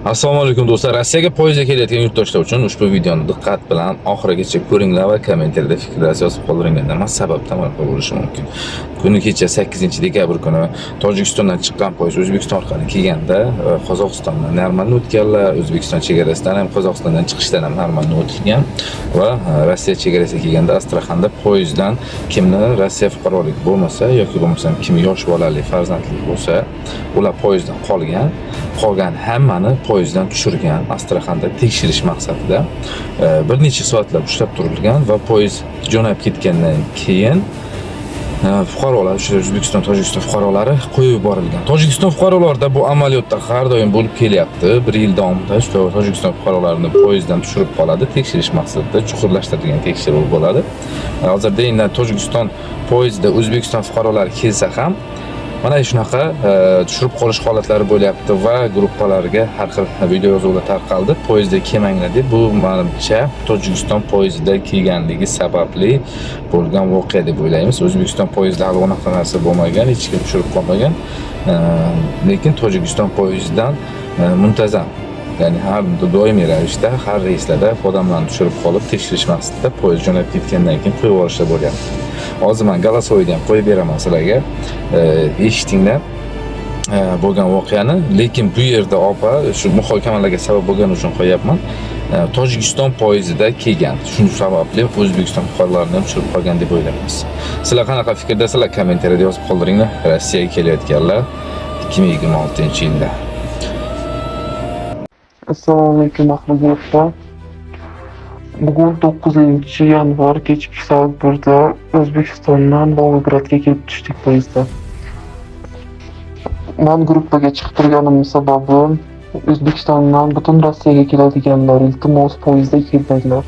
Assalomu alaykum do'stlar. Rossiyaga poyezdda kelayotgan yurtdoshlar uchun ushbu videoni diqqat bilan oxirigacha ko'ringlar va kommentariyada fikrlaringizni yozib qoldiringlar. Nima sababdan bunaqa bo'lishi mumkin? Kuni kecha 8-dekabr kuni Tojikistondan chiqqan poyezd O'zbekiston orqali kelganda Qozog'istondan normalni o'tganlar, O'zbekiston chegarasidan ham Qozog'istondan chiqishdan ham normalni o'tilgan va Rossiya chegarasiga kelganda Astraxanda poyezddan kimni Rossiya fuqaroligi bo'lmasa yoki bo'lmasam kim yosh bolali farzandli bo'lsa, ular poyezddan qolgan hammani poyezddan tushirgan, Astraxanda tekshirish maqsadida bir necha soatlar ushlab turilgan va poyezd jo'nab ketgandan keyin fuqarolar, O'zbekiston, Tojikiston fuqarolari qo'yib yuborilgan. Tojikiston fuqarolarida bu amaliyotda har doim bo'lib kelyapti. 1 yil davomida Tojikiston fuqarolarini poyezddan tushirib qoladi, tekshirish maqsadida chuqurlashtirilgan tekshiruv bo'ladi. Hozirda endi Tojikiston poyezdida O'zbekiston fuqarolari kelsa ham mana shunaqa tushirib qolish holatlari bo'lyapti va gruppalarga har xil video yozuvlar tarqaldi. Poyezdda kelmanglar deb, bu menimcha Tojikiston poyezdida kelganligi sababli bo'lgan voqea deb o'ylaymiz. O'zbekiston poyezdida hali unaqa narsa bo'lmagan, hech kim tushirib qolmagan. Lekin Tojikiston poyezdidan muntazam, ya'ni har doimiy ravishda har reyslarda odamlarni tushirib qolib tekshirish maqsadida poyezd jo'nab ketgandan keyin qo'yib yuborishlar bo'lyapti. Hozir men Galasoyda ham qo'yib beraman sizlarga. Eshitinglar bo'lgan voqeani, lekin bu yerda opa shu muhokamalarga sabab bo'lgani uchun qo'yapman. Tojikiston poyezdida kelgan. Shuning sababli O'zbekiston fuqarolarini ham tushirib qolgan deb o'ylaymiz. Sizlar qanaqa fikrdasizlar? Kommentariyada yozib qoldiringlar. Rossiyaga kelayotganlar 2026-yilda. Assalomu alaykum do'stlar. Bugun 9-yanvar kechki soat 1da O'zbekistondan Volgogradga kelib tushdik poyezdda. Men gruppaga chiqib turganim sababi O'zbekistondan butun Rossiyaga keladiganlar iltimos poyezdda kelmanglar.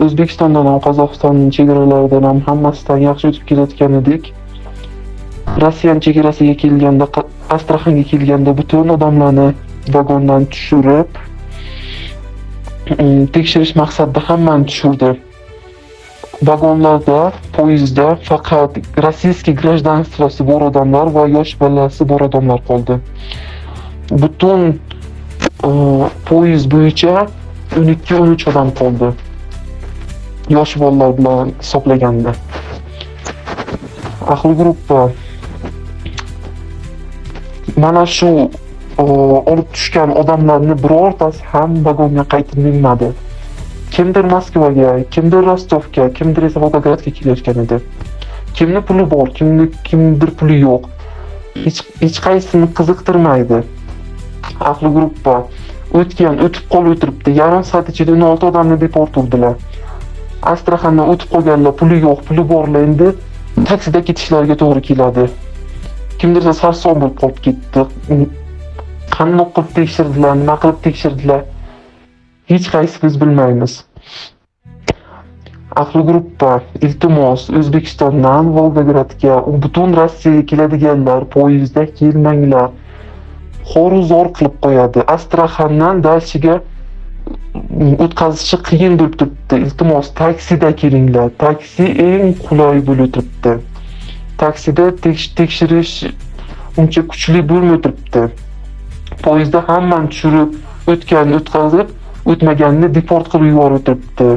O'zbekistondan ham Qozog'istonning chegaralaridan ham hammasidan yaxshi o'tib kelayotgan edik. Rossiyaning chegarasiga kelganda, Astraxanga kelganda butun odamlarni vagondan tushirib, tekshirish maqsadida hammani tushirdi. Vagonlarda, poyezdda faqat rossiyaskiy grajdanstvasi bor odamlar va yosh bolasi bor odamlar qoldi. Butun poyezd bo'yicha 12-13 odam qoldi. Yosh bolalar bilan hisoblaganda. Ahli gruppa mana shu olib tushgan odamlarni birortasi ham vagonga qaytib minmadi. Kimdir Moskvaga, kimdir Rostovga, kimdir esa Volgogradga kelayotgan edi. Kimni puli bor, kimdir puli yo'q. Hech qaysini qiziqtirmaydi. Ahli gruppa o'tib qolib o'tiribdi. Yarim soat ichida 16 odamni deport urdilar. Astraxandan o'tib qolganlar puli yo'q, puli borlar endi taksida ketishlariga to'g'ri keladi. Kimdir esa sarson bo'lib qolib ketdi. Qandoq qilib tekshirdilar, nima qilib tekshirdilar, hech qaysimiz bilmaymiz. Ahli gruppa, iltimos, O'zbekistondan Volgogradga, butun Rossiyaga keladiganlar poyezdda kelmanglar. Xoruzor qilib qo'yadi. Astraxandan Dalchiga o'tkazishi qiyin bo'lib turibdi. Iltimos, taksida kelinglar. Taksi eng qulay bo'lib turibdi. Taksida tekshirish uncha kuchli bo'lmay turibdi. Poyezdda hammani tushirib, o'tganni o'tkazib, o'tmaganni deport qilib yuborib turibdi.